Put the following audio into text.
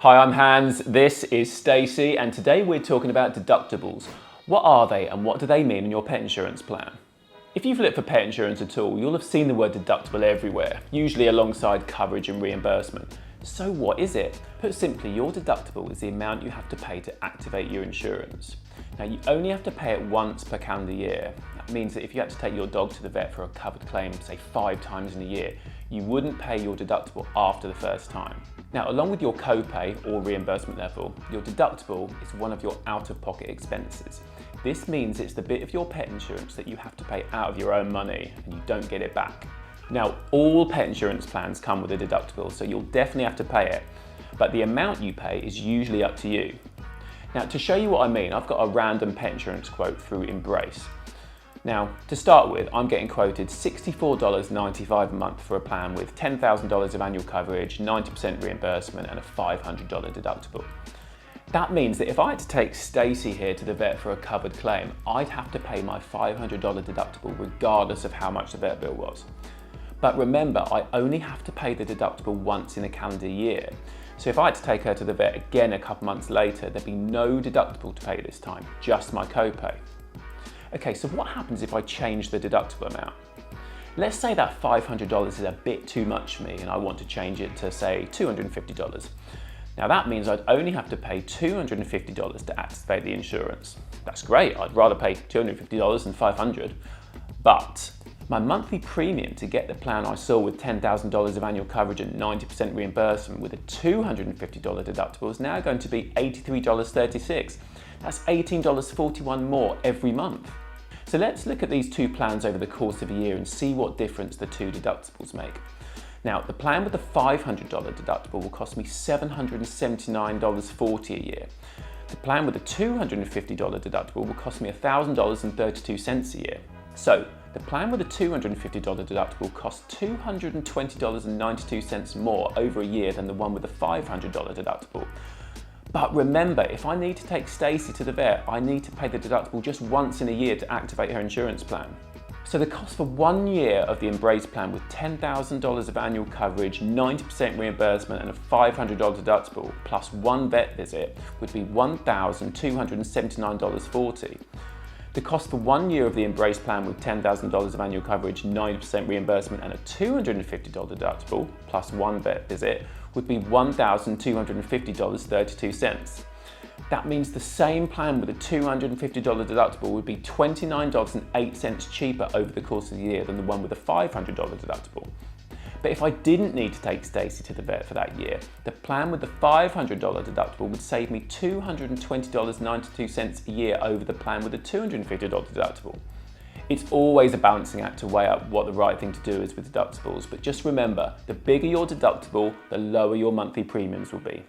Hi, I'm Hans, this is Stacey, and today we're talking about deductibles. What are they and what do they mean in your pet insurance plan? If you've looked for pet insurance at all, you'll have seen the word deductible everywhere, usually alongside coverage and reimbursement. So what is it? Put simply, your deductible is the amount you have to pay to activate your insurance. Now, you only have to pay it once per calendar year. That means that if you had to take your dog to the vet for a covered claim, say 5 times in a year, you wouldn't pay your deductible after the first time. Now, along with your copay or reimbursement level, your deductible is one of your out-of-pocket expenses. This means it's the bit of your pet insurance that you have to pay out of your own money and you don't get it back. Now, all pet insurance plans come with a deductible, so you'll definitely have to pay it, but the amount you pay is usually up to you. Now, to show you what I mean, I've got a random pet insurance quote through Embrace. Now, to start with, I'm getting quoted $64.95 a month for a plan with $10,000 of annual coverage, 90% reimbursement, and a $500 deductible. That means that if I had to take Stacey here to the vet for a covered claim, I'd have to pay my $500 deductible regardless of how much the vet bill was. But remember, I only have to pay the deductible once in a calendar year. So if I had to take her to the vet again a couple months later, there'd be no deductible to pay this time, just my copay. Okay, so what happens if I change the deductible amount? Let's say that $500 is a bit too much for me and I want to change it to, say, $250. Now that means I'd only have to pay $250 to activate the insurance. That's great, I'd rather pay $250 than $500, but my monthly premium to get the plan I saw with $10,000 of annual coverage and 90% reimbursement with a $250 deductible is now going to be $83.36. That's $18.41 more every month. So let's look at these two plans over the course of a year and see what difference the two deductibles make. Now, the plan with the $500 deductible will cost me $779.40 a year. The plan with the $250 deductible will cost me $1,000.32 a year. So, the plan with a $250 deductible costs $220.92 more over a year than the one with the $500 deductible. But remember, if I need to take Stacey to the vet, I need to pay the deductible just once in a year to activate her insurance plan. So the cost for 1 year of the Embrace plan with $10,000 of annual coverage, 90% reimbursement and a $500 deductible, plus one vet visit, would be $1,279.40. The cost for 1 year of the Embrace plan with $10,000 of annual coverage, 90% reimbursement and a $250 deductible, plus one vet visit, would be $1,250.32. That means the same plan with a $250 deductible would be $29.08 cheaper over the course of the year than the one with a $500 deductible. But if I didn't need to take Stacey to the vet for that year, the plan with the $500 deductible would save me $220.92 a year over the plan with a $250 deductible. It's always a balancing act to weigh up what the right thing to do is with deductibles, but just remember, the bigger your deductible, the lower your monthly premiums will be.